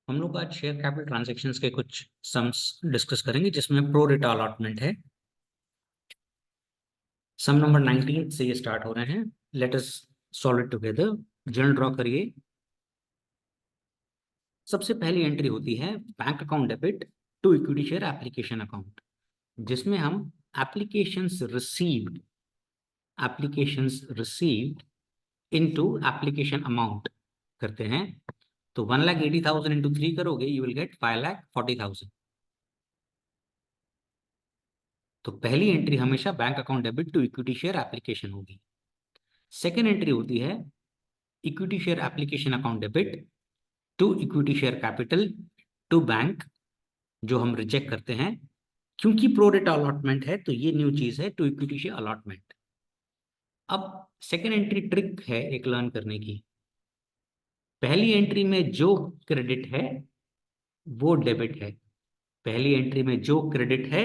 हम लोग आज शेयर कैपिटल ट्रांजैक्शंस के कुछ सम्स डिस्कस करेंगे जिसमें प्रो रेटा अलॉटमेंट है। सम नंबर 19 से ये स्टार्ट हो रहे हैं। Let us solve it together. Journal draw करिए। सबसे पहली एंट्री होती है bank account debit to equity share application account, जिसमें हम applications received into application amount करते हैं। तो 1,80,000 इंटू 3 करोगे, यू विल गेट 5,40,000। तो पहली एंट्री हमेशा bank account debit to equity share application होगी। सेकेंड एंट्री होती है equity share application account debit to equity share capital to bank, जो हम रिजेक्ट करते हैं क्योंकि प्रो रेटा अलॉटमेंट है। तो ये न्यू चीज है, टू इक्विटी शेयर अलॉटमेंट। अब सेकेंड एंट्री ट्रिक है एक लर्न करने की। पहली एंट्री में जो क्रेडिट है वो डेबिट है। पहली एंट्री में जो क्रेडिट है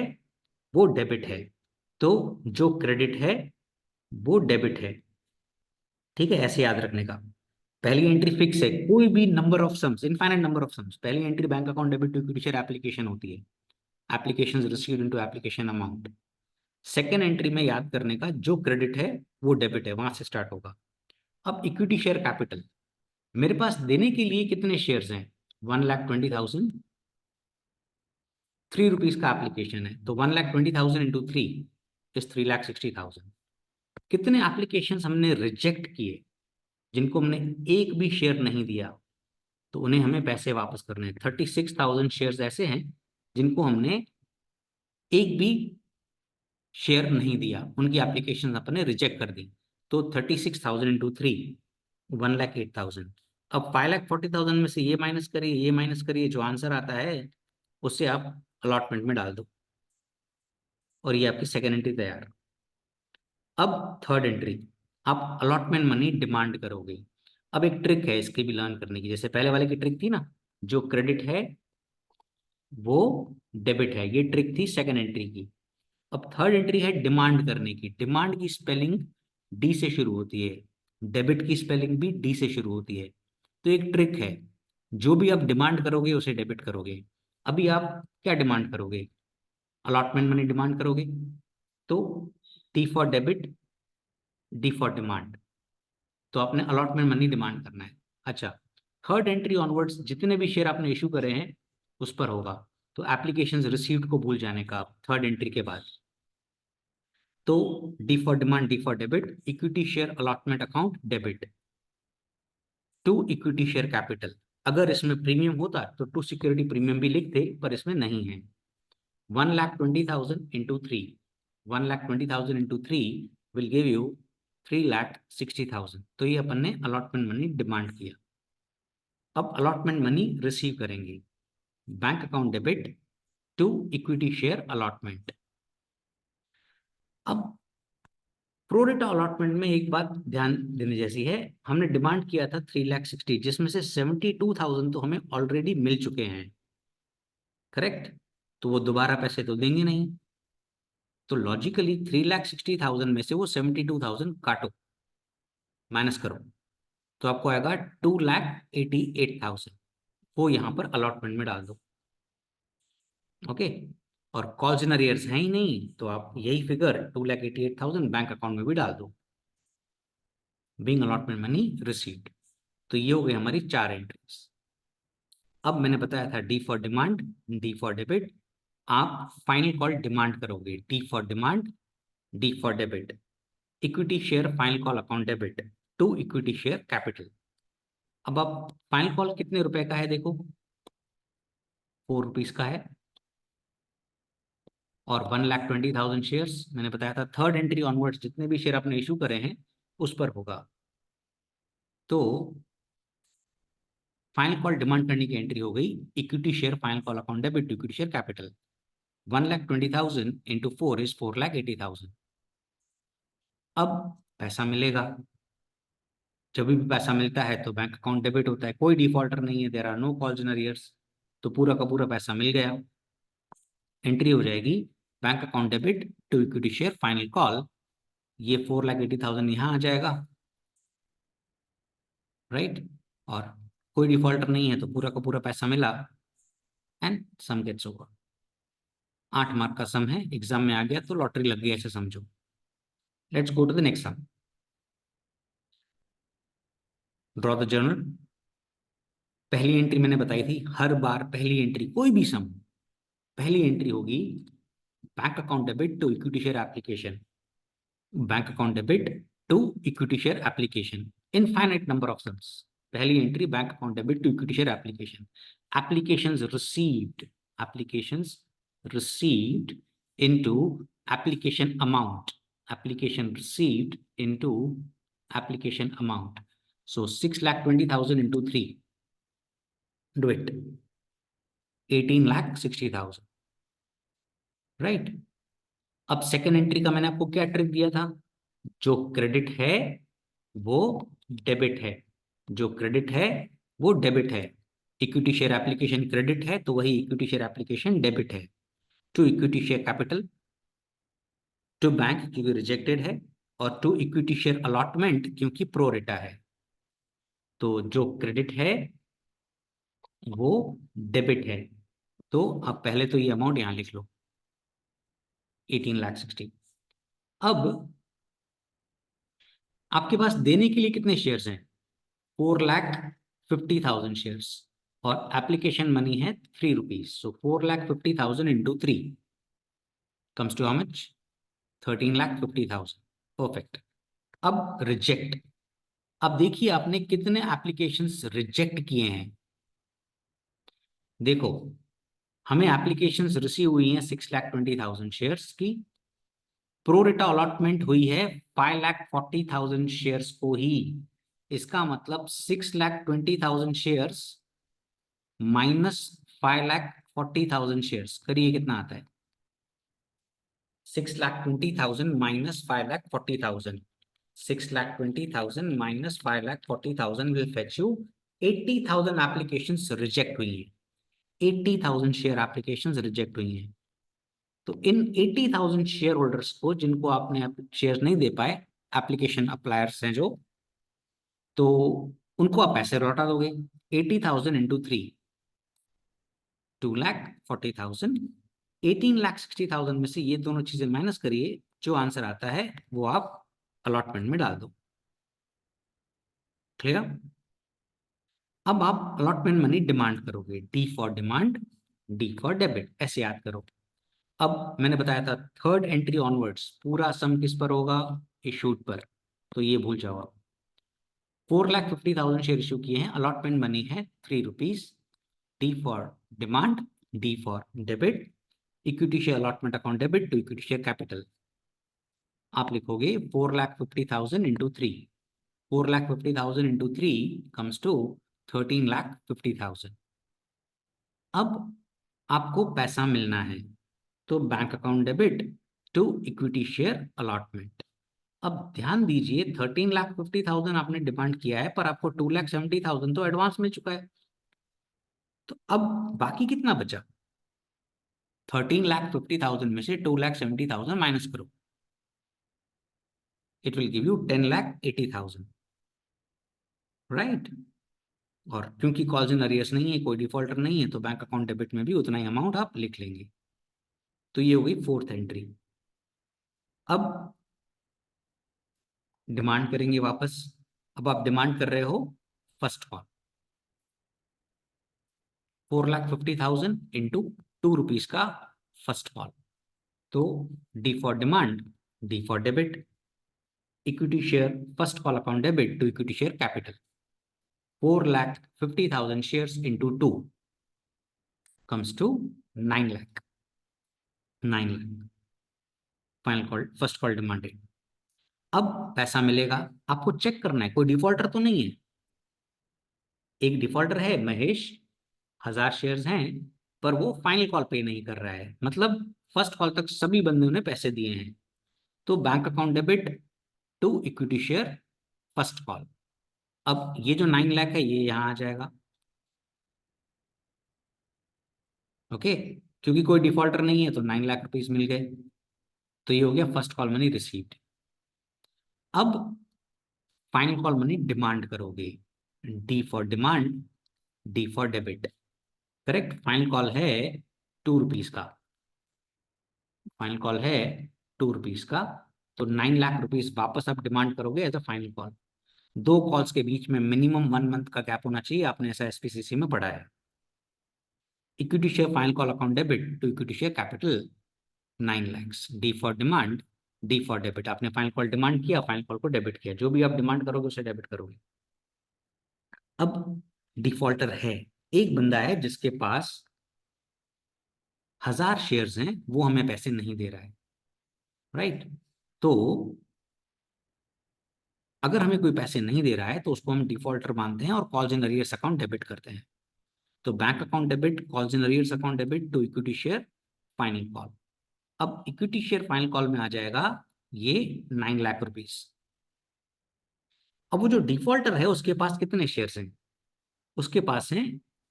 वो डेबिट है। तो जो क्रेडिट है वो डेबिट है। ठीक है, ऐसे याद रखने का। पहली एंट्री फिक्स है, कोई भी number of sums, infinite number of sums. पहली entry bank account debit to equity share application होती है, applications received into application amount. Second entry में याद करने का, जो क्रेडिट है वो डेबिट है, वहां से स्टार्ट होगा। अब इक्विटी शेयर कैपिटल, मेरे पास देने के लिए कितने शेयर्स हैं? 1,20,000, ₹3 का एप्लीकेशन है, तो 1,20,000 इंटू 3 इज 3,60,000। कितने एप्लीकेशन हमने रिजेक्ट किए, जिनको हमने एक भी शेयर नहीं दिया, तो उन्हें हमें पैसे वापस करने हैं। 36,000 शेयर्स ऐसे हैं जिनको हमने एक भी शेयर नहीं दिया, उनकी एप्लीकेशन अपने रिजेक्ट कर दी। तो 36,000 इंटू 3, 1,08,000। अब 5,40,000 में से ये माइनस करिए, ये माइनस करिए, जो आंसर आता है उससे आप अलॉटमेंट में डाल दो, और ये आपकी सेकेंड एंट्री तैयार। अब थर्ड एंट्री, आप अलॉटमेंट मनी डिमांड करोगे। अब एक ट्रिक है इसकी भी लर्न करने की, जैसे पहले वाले की ट्रिक थी ना, जो क्रेडिट है वो डेबिट है, ये ट्रिक थी सेकेंड एंट्री की। अब थर्ड एंट्री है डिमांड करने की। डिमांड की स्पेलिंग डी से शुरू होती है, डेबिट की स्पेलिंग भी डी से शुरू होती है। तो एक ट्रिक है, जो भी आप डिमांड करोगे उसे डेबिट करोगे। अभी आप क्या डिमांड करोगे? अलॉटमेंट मनी डिमांड करोगे, तो T for debit, D for demand. तो आपने अलॉटमेंट मनी डिमांड करना है। अच्छा, थर्ड एंट्री ऑनवर्ड्स जितने भी शेयर आपने इशू करे हैं उस पर होगा। तो एप्लीकेशंस रिसीव्ड को भूल जाने का थर्ड एंट्री के बाद। तो D for demand, D for debit, equity share allotment account debit to equity share capital. अगर इसमें प्रीमियम होता तो टू सिक्योरिटी प्रीमियम भी लिखते, पर इसमें नहीं है। 1,20,000 into 3, 1,20,000 into 3 will give you 3,60,000। तो ये अपन ने अलॉटमेंट मनी डिमांड किया। अब अलॉटमेंट मनी रिसीव करेंगे, bank account debit to equity share allotment. अब प्रोरेटा अलॉटमेंट में एक बात ध्यान देने जैसी है, हमने डिमांड किया था 3,60,000, जिसमें से 72,000 तो हमें ऑलरेडी मिल चुके हैं, करेक्ट? तो वो दोबारा पैसे तो देंगे नहीं। तो लॉजिकली 3,60,000 में से वो 72,000 काटो, माइनस करो, तो आपको आएगा 2,88,000। वो यहाँ पर अलॉटमेंट में डाल दो। ओके, और कॉल्स इन अरियर्स है ही नहीं, तो आप यही फिगर 2,88,000 बैंक अकाउंट में भी डाल दो, बीइंग अलॉटमेंट मनी रिसीव्ड। तो ये हो गई हमारी चार एंट्रीज। अब मैंने बताया था D for demand, D for debit. आप फाइनल कॉल डिमांड करोगे, D for demand, D for debit, equity share final call account debit to equity share capital. अब आप फाइनल कॉल कितने रुपए का है देखो, ₹4 का है, और 1,20,000 शेयर्स मैंने बताया था थर्ड एंट्री ऑनवर्ड्स जितने भी शेयर आपने इशू करे हैं उस पर होगा। तो फाइनल कॉल डिमांड करने की एंट्री हो गई equity share final call account debit to equity share capital. 1,20,000 into 4 is 4,80,000। अब पैसा मिलेगा, जब भी पैसा मिलता है तो बैंक अकाउंट डेबिट होता है, कोई डिफॉल्टर नहीं है, there are no calls in arrears, तो पूरा का पूरा पैसा मिल गया। एंट्री हो जाएगी bank account debit to equity share final call, ये 4,80,000 यहाँ आ जाएगा, राइट? और कोई डिफॉल्टर नहीं है तो पूरा का पूरा पैसा मिला and sum gets over. 8 mark का सम है, एग्जाम में आ गया तो लॉटरी लग गई ऐसे समझो। Let's go to the next sum. Draw the journal. पहली एंट्री मैंने बताई थी, हर बार पहली एंट्री कोई भी सम, पहली एंट्री होगी bank account debit to equity share application, bank account debit to equity share application, infinite number of sums. पहली entry bank account debit to equity share application, applications received, applications received into application amount, application received into application amount. So 6,20,000 into 3, do it, 18,60,000, right? अब second entry का मैंने आपको क्या trick दिया था, जो credit है वो डेबिट है, जो क्रेडिट है वो डेबिट है। इक्विटी शेयर एप्लीकेशन क्रेडिट है तो वही इक्विटी शेयर एप्लीकेशन डेबिट है। To equity share capital, to bank क्योंकि रिजेक्टेड है, और टू इक्विटी शेयर अलॉटमेंट क्योंकि प्रोरेटा है। तो जो क्रेडिट है वो डेबिट है, तो अब पहले तो ये अमाउंट यहां लिख लो 18,60,000। अब आपके पास देने के लिए कितने शेयर्स हैं, 4,50,000 शेयर्स, और एप्लीकेशन मनी है 3 rupees. So 4,50,000 into 3 comes to how much, 13,50,000। Perfect. अब रिजेक्ट। अब देखिए आपने कितने एप्लीकेशंस रिजेक्ट किए हैं। देखो हमें एप्लीकेशंस रिसीव हुई हैं 6,20,000 शेयर्स की, प्रोरेटा अलॉटमेंट हुई है 5,40,000 शेयर्स को ही। इसका मतलब 6,20,000 शेयर्स माइनस 5,40,000 शेयर्स, करिए कितना आता है, 6,20,000 minus 5,40,000, 6,20,000 minus 5,40,000 will fetch you 80,000 applications reject हुई हैं, 80,000 शेयर एप्लीकेशंस रिजेक्ट हुई हैं। तो इन 80,000 शेयर होल्डर्स को जिनको आपने शेयर नहीं दे पाए, एप्लीकेशन अप्लायर्स हैं जो, तो उनको आप पैसे लौटा दोगे। 80,000 इंटू 3, 2,40,000, 18,60,000 में से ये दोनों चीजें माइनस करिए, जो आंसर आता है वो आप अलॉटमेंट में डाल दो। क्लियर? अब आप अलॉटमेंट मनी डिमांड करोगे, D for demand, D for debit, ऐसे याद करो। अब मैंने बताया था थर्ड एंट्री ऑनवर्ड्स पूरा सम किस पर होगा, इशूड पर, तो ये भूल जाओ आप। 4,50,000 शेयर इशू किए हैं, अलॉटमेंट मनी है 3 rupees, D for demand, D for debit, equity share allotment account debit to equity share capital. आप लिखोगे 4,50,000 इंटू 3, 4,50,000 इंटू 3 कम्स टू 13,50,000। अब आपको पैसा मिलना है, तो bank account debit to equity share allotment. अब ध्यान दीजिए 13,50,000 आपने डिमांड किया है, पर आपको 2,70,000 तो एडवांस मिल चुका है। तो अब बाकी कितना बचा, 13,50,000 में से 2,70,000 माइनस करो, it will give you 10,80,000, right. और क्योंकि कॉल्स इन अरियर्स नहीं है, कोई डिफॉल्टर नहीं है, तो बैंक अकाउंट डेबिट में भी उतना ही अमाउंट आप लिख लेंगे। तो ये हो गई फोर्थ एंट्री। अब डिमांड करेंगे वापस। अब आप डिमांड कर रहे हो फर्स्ट कॉल, 4,50,000 इंटू 2 रुपीज का फर्स्ट कॉल। तो D for demand, D for debit, equity share first call account debit to equity share capital, 4,50,000 shares into 2 comes to 9 lakh, 9 lakh final call, first call demanded. अब पैसा मिलेगा, आपको check करना है कोई defaulter तो नहीं है। एक डिफॉल्टर है महेश, 1,000 शेयर्स हैं, पर वो फाइनल कॉल पे नहीं कर रहा है, मतलब फर्स्ट कॉल तक सभी बंदों ने पैसे दिए हैं। तो bank account debit to equity share first call. अब ये जो 9 लाख है ये यहां आ जाएगा, ओके, क्योंकि कोई डिफॉल्टर नहीं है तो 9 लाख रुपीज मिल गए। तो ये हो गया फर्स्ट कॉल मनी रिसीव्ड। अब फाइनल कॉल मनी डिमांड करोगे, D for demand, D for debit, correct. Final call है 2 रुपीज का, फाइनल कॉल है 2 रुपीज का, तो 9 लाख रुपीज वापस आप डिमांड करोगे एज अ फाइनल कॉल। दो कॉल्स के बीच में मिनिमम 1 मंथ का गैप होना चाहिए, आपने ऐसा एसपीसीसी में पढ़ा है। Equity share final call account debit to equity share capital 9 lakhs, D for demand, D for debit. आपने फाइनल कॉल डिमांड किया, फाइनल कॉल को डेबिट किया, जो भी आप डिमांड करोगे उसे डेबिट करोगे। अब डिफॉल्टर है, एक बंदा है जिसके पास 1000 शेयर्स हैं, वो हमें पैसे नहीं दे रहा है, राइट। तो अगर हमें कोई पैसे नहीं दे रहा है तो उसको हम डिफॉल्टर मानते हैं और calls in arrears account debit करते हैं। तो bank account debit, calls in arrears account debit to equity share final call. अब इक्विटी शेयर फाइनल कॉल में आ जाएगा ये 9 लाख रुपीस। अब वो जो डिफॉल्टर है उसके पास कितने शेयर्स हैं? उसके पास हैं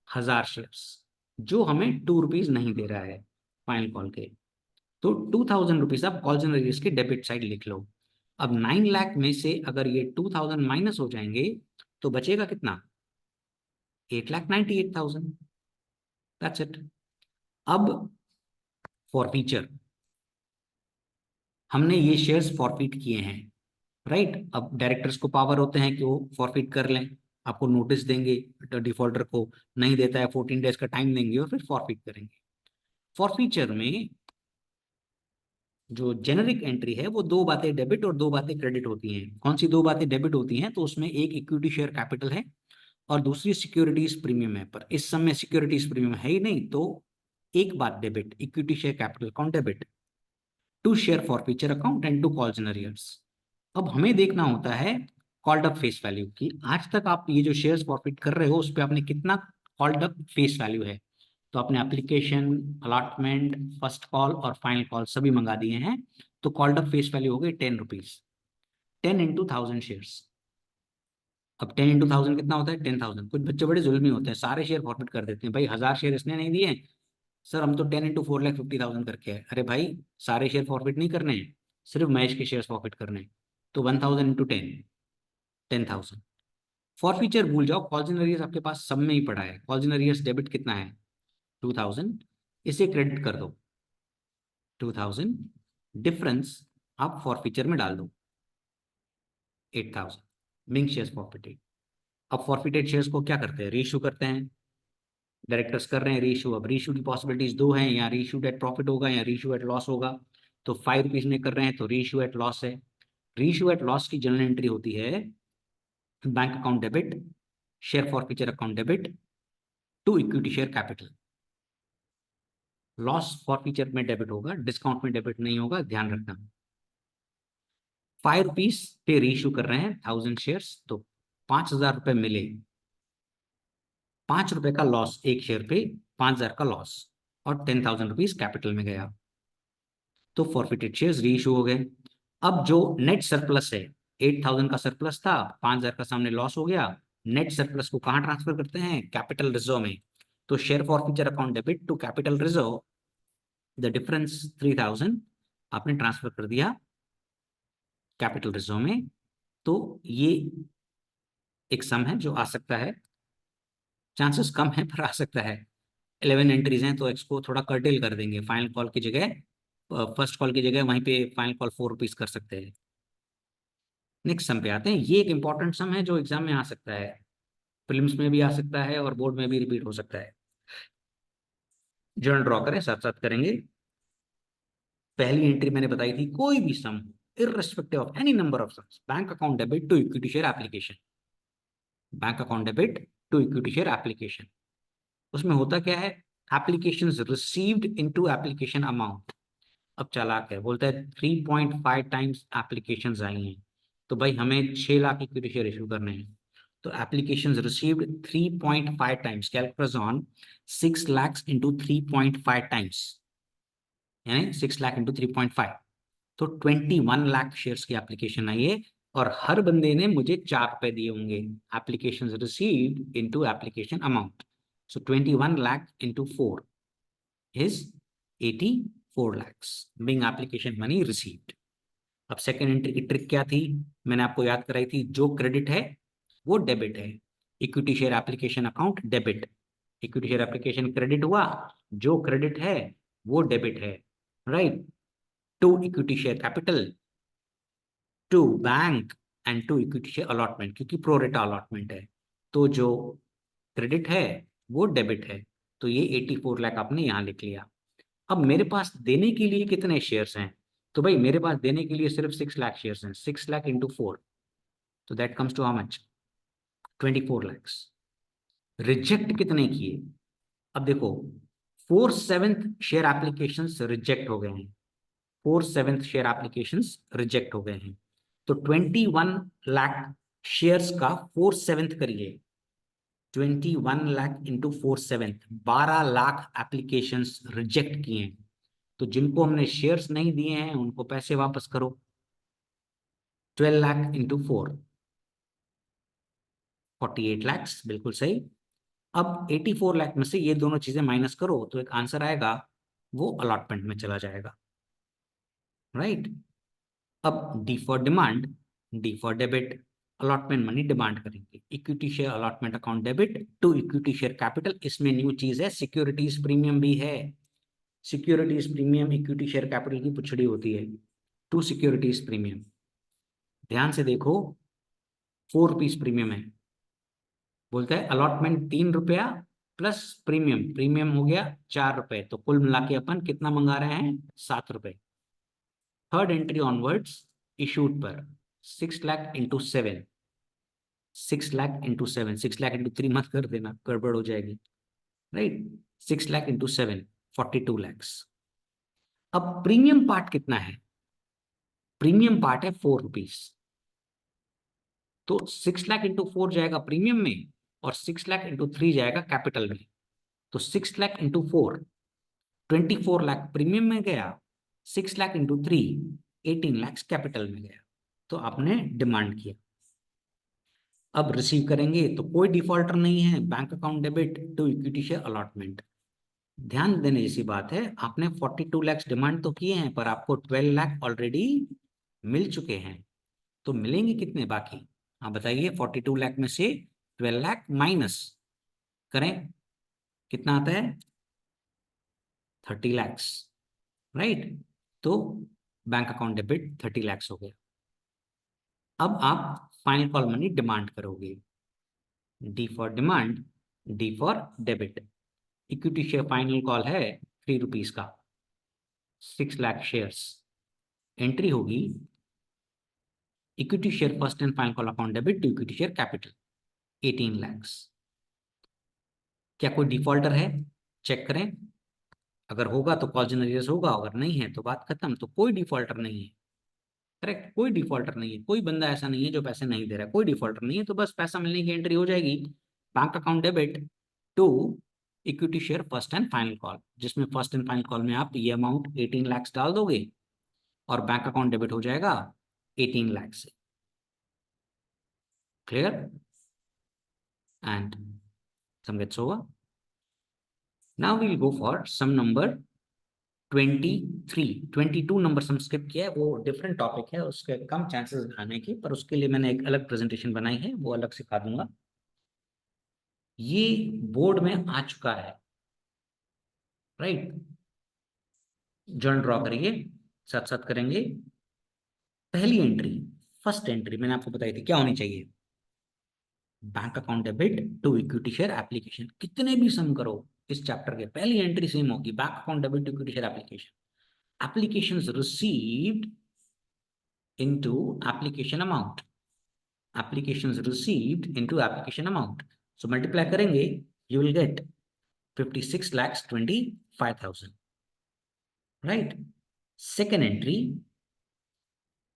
1000 शेयर्स, जो हमें 2 रुपीज नहीं दे रहा है फाइनल कॉल के। तो 2000 रुपीज आप कॉल्स एंड अरियर्स की डेबिट साइड लिख लो। अब 9 लाख में से अगर ये 2000 माइनस हो जाएंगे तो बचेगा कितना? 8,98,000। That's it. अब फॉरफीचर, हमने ये शेयर्स फॉरफीट किए हैं, राइट। अब डायरेक्टर्स को पावर होते हैं कि वो फॉरफीट कर लें, आपको नोटिस देंगे, डिफॉल्टर को नहीं देता है 14 डेज का टाइम देंगे और फिर फॉरफीट करेंगे। फॉरफीचर में जो जेनरिक एंट्री है वो 2 बातें डेबिट और 2 बातें क्रेडिट होती हैं। कौन सी 2 बातें डेबिट होती हैं? तो उसमें एक इक्विटी शेयर कैपिटल है और दूसरी सिक्योरिटीज प्रीमियम है, पर इस समय सिक्योरिटीज प्रीमियम है ही नहीं, तो एक बात debit, equity share capital account debit to share forfeiture account and to calls in arrears. अब हमें देखना होता है कॉल्ड अप फेस वैल्यू की, आज तक आप ये जो शेयर्स फॉरफिट कर रहे हो उस पर आपने कितना कॉल्ड अप फेस वैल्यू है। तो आपने एप्लीकेशन, अलॉटमेंट, फर्स्ट कॉल और फाइनल कॉल सभी मंगा दिए हैं, तो कॉल्ड अप फेस वैल्यू हो गई 10 रुपीज, 10 इंटू 1000 शेयर्स। अब 10 इंटू 1000 कितना होता है? 10,000। कुछ बच्चे बड़े जुल्मी होते हैं, सारे शेयर फॉरफिट कर देते हैं, भाई 1000 शेयर इसने नहीं दिए सर, हम तो 10 इंटू 4,50,000 करके है। अरे भाई, सारे शेयर फॉरफिट नहीं करने हैं, सिर्फ महेश के शेयर फॉरफिट करने हैं। तो 1000 इंटू 10, 10,000। फॉरफीचर भूल जाओ, कॉल्स इन अरियर्स आपके पास सब में ही पड़ा है। कॉल्स इन अरियर्स डेबिट कितना है? 2000, इसे क्रेडिट कर दो 2000, डिफरेंस आप फॉरफीचर में डाल दो 8,000, बिंग शेयर्स फॉरफिटेड। अब फॉरफिटेड शेयर्स को क्या करते हैं? रीइश्यू करते हैं, डायरेक्टर्स कर रहे हैं रीइश्यू। अब रीइश्यू की पॉसिबिलिटीज 2 हैं, या रीइश्यूड एट प्रॉफिट होगा या रीइश्यू एट लॉस होगा। तो 5 रुपीज में कर रहे हैं तो रीइश्यू एट लॉस है। रीइश्यू एट लॉस की जनरल एंट्री होती है bank account debit, share forfeiture account debit to equity share capital. Loss forfeiture में डेबिट होगा, डिस्काउंट में डेबिट नहीं होगा, ध्यान रखना। 5 रुपीज पे रीइश्यू कर रहे हैं 1000 शेयर्स, तो 5,000 रुपए मिले, 5 रुपए का लॉस एक शेयर पे, 5,000 का लॉस, और 10,000 रुपीज कैपिटल में गया, तो फॉरफिटेड शेयर्स रीइश्यू हो गए। अब जो नेट सरप्लस है, 8,000 का सरप्लस था, 5,000 का सामने लॉस हो गया, नेट सरप्लस को कहाँ ट्रांसफर करते हैं? कैपिटल रिजर्व में। तो share forfeiture account debit to capital reserve, the difference 3,000 आपने ट्रांसफर कर दिया कैपिटल रिजर्व में। तो ये एक सम है जो आ सकता है, चांसेस कम है पर आ सकता है। 11 एंट्रीज हैं तो एक्स को थोड़ा कर्टेल कर देंगे, फाइनल कॉल की जगह, फर्स्ट कॉल की जगह वहीं पे फाइनल कॉल 4 रुपीज कर सकते हैं। नेक्स्ट सम पे आते हैं। ये एक इंपॉर्टेंट सम है जो एग्जाम में आ सकता है, प्रीलिम्स में भी आ सकता है और बोर्ड में भी रिपीट हो सकता है। जर्नल ड्रॉ करें, साथ साथ करेंगे। पहली एंट्री मैंने बताई थी, कोई भी sum irrespective of any number of sums, bank account debit to equity share application, bank account debit to equity share application. उसमें होता क्या है? Application received into application amount. अब चालाक है, बोलता है 3.5 टाइम्स एप्लीकेशन आई हैं, तो भाई हमें 6 लाख इक्विटी शेयर इशू करने हैं। तो application received 3.5 times, calculate on 6 lakhs into 3.5 times, यानी 6 लाख इंटू 3.5, तो 21 लाख शेयर्स की एप्लीकेशन आई है, और हर बंदे ने मुझे 4 रुपए दिए होंगे। Application received into application amount, so 21 lakh into 4 is 84 lakhs being application money received. अब सेकेंड एंट्री की ट्रिक क्या थी? मैंने आपको याद कराई थी, जो क्रेडिट है वो डेबिट है, equity share application account debit, equity share application credit हुआ, जो क्रेडिट है वो डेबिट है, right. To equity share capital, to bank and to equity share allotment, क्योंकि प्रोरेटा अलॉटमेंट है, तो जो क्रेडिट है वो डेबिट है। तो ये 84 लाख आपने यहाँ लिख लिया। अब मेरे पास देने के लिए कितने शेयर्स हैं? तो भाई मेरे पास देने के लिए सिर्फ 6 लाख शेयर्स हैं, 6 लाख इंटू 4, तो that comes to how much? 24 lakhs। Reject कितने किए? अब देखो 4/7 शेयर एप्लीकेशंस रिजेक्ट हो गए हैं, 4/7 शेयर एप्लीकेशंस रिजेक्ट हो गए हैं। तो 21 लाख शेयर्स का 4/7 करिए, 21 lakh into 4/7, 12 lakh applications reject किए हैं। तो जिनको हमने शेयर्स नहीं दिए हैं उनको पैसे वापस करो। 12 लाख इंटू 4, 48 lakhs, बिल्कुल सही। अब 84 लाख में से ये दोनों चीजें माइनस करो तो एक आंसर आएगा, वो अलॉटमेंट में चला जाएगा, राइट। अब D for demand, D for debit, allotment money demand करेंगे, equity share allotment account debit to equity share capital. इसमें न्यू चीज है, सिक्योरिटीज प्रीमियम भी है। Securities premium equity share capital की पुछड़ी होती है, टू सिक्योरिटीज प्रीमियम। ध्यान से देखो, 4 रुपीज प्रीमियम है, बोलता है अलॉटमेंट 3 रुपया प्लस प्रीमियम, प्रीमियम हो गया 4 रुपए, तो कुल मिला के अपन कितना मंगा रहे हैं? 7 रुपए। थर्ड एंट्री ऑनवर्ड्स इशूड पर 6 lakh into 7, 6 lakh into 7, 6 lakh into 3 मत कर देना, गड़बड़ हो जाएगी, राइट। 6 lakh into 7, 42 lakhs। अब प्रीमियम पार्ट कितना है? प्रीमियम पार्ट है 4 रुपीज, तो 6 लाख इंटू 4 जाएगा प्रीमियम में और 6 लाख इंटू 3 जाएगा कैपिटल में। तो 6 लाख इंटू 4, 24 लाख प्रीमियम में गया, 6 लाख इंटू 3, 18 lakhs कैपिटल में गया। तो आपने डिमांड किया। अब रिसीव करेंगे तो कोई डिफॉल्टर नहीं है, bank account debit to equity share allotment. ध्यान देने जैसी बात है, आपने 42 lakhs डिमांड तो किए हैं पर आपको 12 लाख ऑलरेडी मिल चुके हैं। तो मिलेंगे कितने बाकी? आप बताइए, 42 लाख में से 12 लाख माइनस करें, कितना आता है? 30 lakhs, राइट। तो बैंक अकाउंट डेबिट 30 lakhs हो गया। अब आप फाइनल कॉल मनी डिमांड करोगे, D for demand, D for debit. Equity share final call है 3 रुपीज का, 6 लाख शेयर्स। एंट्री होगी equity share first and final call account debit to equity share capital 18 lakhs। क्या कोई डिफॉल्टर है? Check करें, अगर होगा तो कॉल जनरेटर्स होगा, अगर नहीं है तो बात खत्म। तो कोई डिफॉल्टर नहीं है, करेक्ट, कोई डिफॉल्टर नहीं है, कोई बंदा ऐसा नहीं है जो पैसे नहीं दे रहा है, कोई डिफॉल्टर नहीं है। तो बस पैसा मिलने की एंट्री हो जाएगी, bank account debit to equity share first and final call, जिसमें फर्स्ट एंड फाइनल कॉल में आप ये अमाउंट 18 lakhs डाल दोगे और बैंक अकाउंट डेबिट हो जाएगा 18 lakhs से। Clear and sum gets over. Now we will go for sum number 23, 22 number sum skip किया है, वो डिफरेंट टॉपिक है, उसके कम चांसेस आने की, पर उसके लिए मैंने एक अलग प्रेजेंटेशन बनाई है, वो अलग सिखा दूंगा। ये बोर्ड में आ चुका है, राइट। जर्नल ड्रॉ करिए, साथ साथ करेंगे। पहली एंट्री, फर्स्ट एंट्री मैंने आपको बताई थी क्या होनी चाहिए, bank account debit to equity share application. कितने भी सम करो इस चैप्टर के, पहली एंट्री सेम होगी, bank account debit to equity share application. Applications received into application amount, applications received into application amount. So multiply करेंगे, you will get 56,25,000, right? Second entry,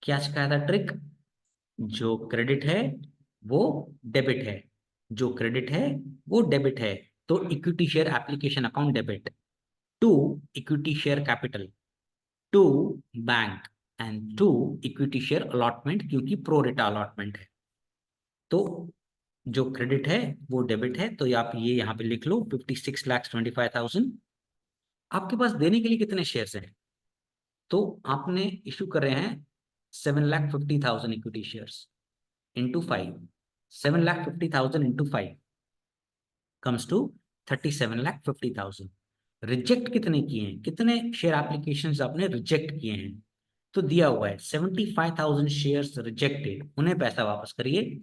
क्या सिखाया था ट्रिक? जो क्रेडिट है वो डेबिट है, जो क्रेडिट है वो डेबिट है। तो equity share application account debit to equity share capital to bank and to equity share allotment, क्योंकि प्रो रेटा अलॉटमेंट है। तो जो क्रेडिट है वो डेबिट है, तो आप ये यहाँ पे लिख लो 56,25,000। आपके पास देने के लिए कितने शेयर्स हैं? तो आपने इशू कर रहे हैं 7,50,000 equity shares into 5, 7,50,000 into 5 comes to 37,50,000। Reject कितने किए हैं, कितने शेयर एप्लीकेशंस आपने रिजेक्ट किए हैं, तो दिया हुआ है 75,000 शेयर्स रिजेक्टेड, उन्हें पैसा वापस करिए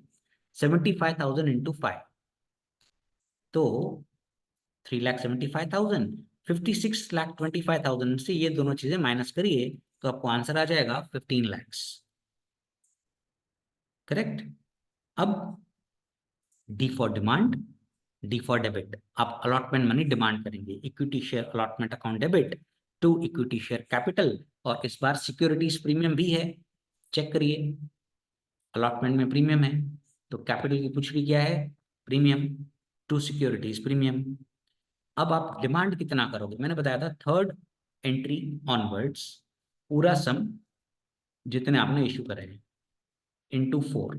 75,000 into 5, तो 3,75,000, 56,25,000 से ये दोनों चीजें माइनस करिए तो आपको आंसर आ जाएगा 15 लाख। करेक्ट। अब D for demand, D for debit, आप अलॉटमेंट मनी डिमांड करेंगे, equity share allotment account debit to equity share capital, और इस बार सिक्योरिटीज प्रीमियम भी है, चेक करिए। अलॉटमेंट में प्रीमियम है तो कैपिटल की पुछड़ी क्या है, प्रीमियम, टू सिक्योरिटीज प्रीमियम। अब आप डिमांड कितना करोगे, मैंने बताया था थर्ड एंट्री ऑनवर्ड्स पूरा सम जितने आपने इश्यू करे हैं इंटू 4,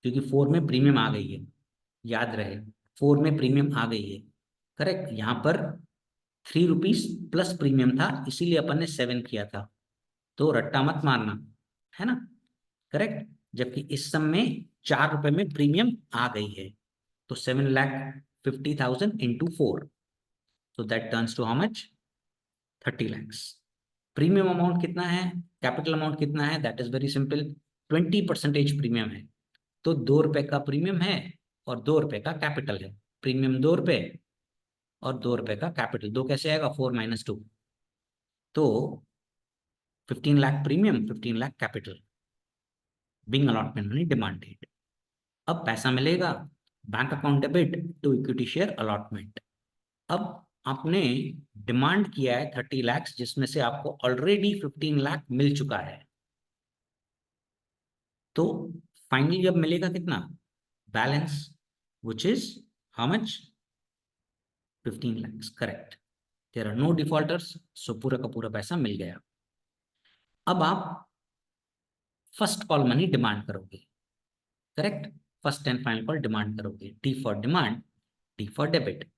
क्योंकि 4 में प्रीमियम आ गई है, याद रहे 4 में प्रीमियम आ गई है। करेक्ट, यहाँ पर 3 रुपीज प्लस प्रीमियम था, इसीलिए अपन ने 7 किया था, तो रट्टा मत मारना, है ना। करेक्ट, जबकि इस सम में 4 रुपए में प्रीमियम आ गई है, तो 7,50,000 into 4, so that turns to how much, 30 lakhs। Premium amount कितना है, कैपिटल अमाउंट कितना है, that is very simple, 20% premium है, तो 2 रुपए का प्रीमियम है और 2 रुपए का कैपिटल है। प्रीमियम 2 रुपए और 2 रुपए का कैपिटल, 2 कैसे आएगा, 4 - 2, तो 15 lakh premium, 15 lakh capital, being allotment money demanded. अब पैसा मिलेगा, bank account debit to equity share allotment. अब आपने डिमांड किया है 30 लाख, जिसमें से आपको ऑलरेडी 15 लाख मिल चुका है, तो फाइनली अब मिलेगा कितना, balance, which is how much, 15 lakhs। Correct, there are no defaulters, so पूरा का पूरा पैसा मिल गया। अब आप फर्स्ट कॉल मनी डिमांड करोगे। Correct, first and final call demand करोगे, D for demand, D for debit.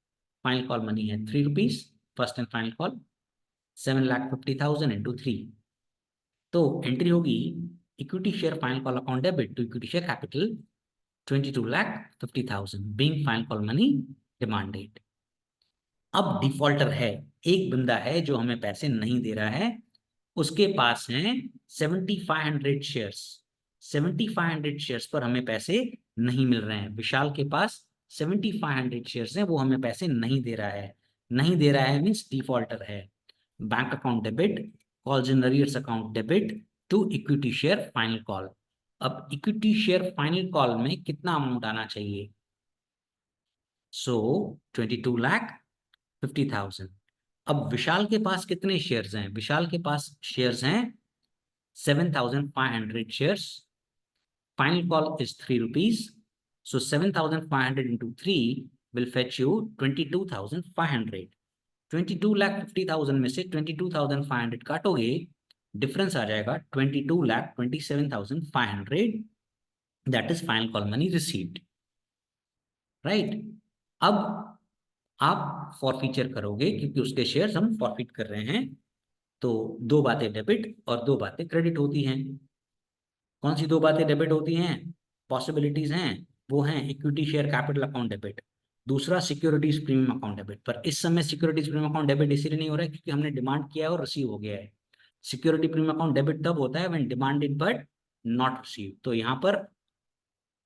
Final call money है 3 rupees, first and final call 7,50,000 into 3, तो एंट्री होगी equity share final call account debit to equity share capital 22,50,000 being final call money demanded. अब defaulter है, एक बंदा है जो हमें पैसे नहीं दे रहा है, उसके पास हैं 7,500 शेयर्स, 7,500 शेयर्स पर हमें पैसे नहीं मिल रहे हैं। विशाल के पास 7,500 शेयर्स हैं, वो हमें पैसे नहीं दे रहा है, नहीं दे रहा है मीन्स डिफॉल्टर है। Bank account debit, calls in arrears account debit to equity share final call. अब इक्विटी शेयर फाइनल कॉल में कितना अमाउंट आना चाहिए, सो 22,50,000। अब विशाल के पास कितने शेयर्स हैं, विशाल के पास शेयर्स हैं 7,500 shares, final call is 3 rupees, so 7,500 into 3 will fetch you 22,500। 22,50,000 में से 22,500 काटोगे, डिफरेंस आ जाएगा 22,27,500, that is final call money received. Right, अब आप फॉरफीचर करोगे क्योंकि उसके शेयर्स हम फॉरफिट कर रहे हैं, तो 2 बातें डेबिट और 2 बातें क्रेडिट होती हैं। कौन सी 2 बातें डेबिट होती हैं, पॉसिबिलिटीज हैं, वो हैं equity share capital account debit, दूसरा सिक्योरिटीज प्रीमियम अकाउंट डेबिट। पर इस समय सिक्योरिटीज प्रीमियम अकाउंट डेबिट इसीलिए नहीं हो रहा है क्योंकि हमने डिमांड किया है और रिसीव हो गया है। सिक्योरिटी प्रीमियम अकाउंट डेबिट तब होता है when demanded but not receive, तो यहाँ पर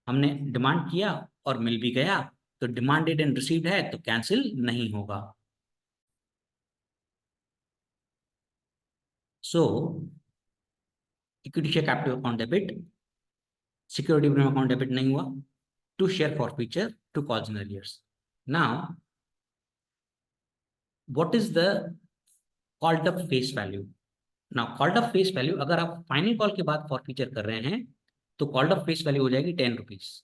हमने डिमांड किया और मिल भी गया, तो डिमांडेड एंड रिसीव्ड है तो कैंसिल नहीं होगा। So equity share capital account debit, security premium account debit नहीं हुआ, to share forfeiture to calls in arrears. Now what is the called up face value. Now called up face value, अगर आप final call के बाद forfeiture कर रहे हैं तो कॉल्ड अप फेस वैल्यू हो जाएगी 10 rupees,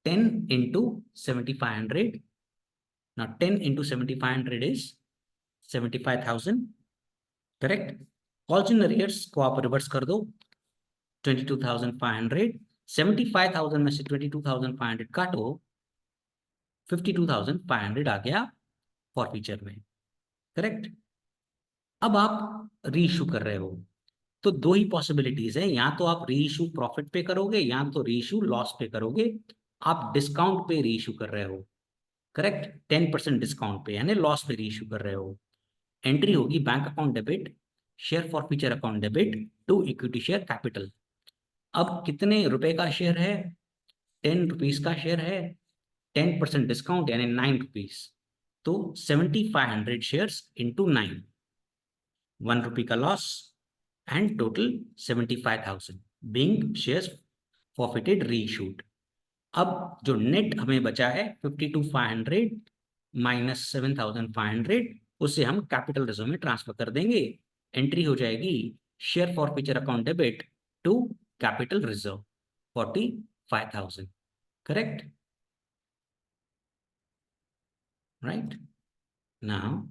10 into 7,500। Now 10 into 7,500 is 75,000। Correct, calls in arrears को आप रिवर्स कर दो, 22,500, 75,000 में से 22,500 काटो, 52,500 आ गया फॉरफीचर में। करेक्ट, अब आप रीइश्यू कर रहे हो, तो दो ही पॉसिबिलिटीज है, या तो आप री इशू प्रॉफिट पे करोगे या तो री इशू लॉस पे करोगे। आप डिस्काउंट पे री इशू कर रहे हो, करेक्ट, 10% डिस्काउंट पे, यानी लॉस पे री इशू कर रहे हो। एंट्री होगी bank account debit, share for future account debit to equity share capital. अब कितने रुपए का शेयर है? 10 रुपीज का शेयर है, 10% डिस्काउंट यानी 9 रुपीज, तो 7500 शेयर्स इंटू 9, 1 रुपी का loss, and total 75,000 being shares forfeited री इशूड। अब जो नेट हमें बचा है 52,500 माइनस 7,500, उसे हम कैपिटल रिजर्व में ट्रांसफर कर देंगे। एंट्री हो जाएगी share for future account debit to capital reserve 45,000, correct, right. Now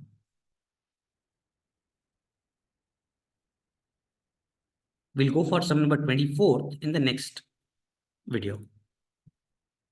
we'll go for sum number 24 in the next video.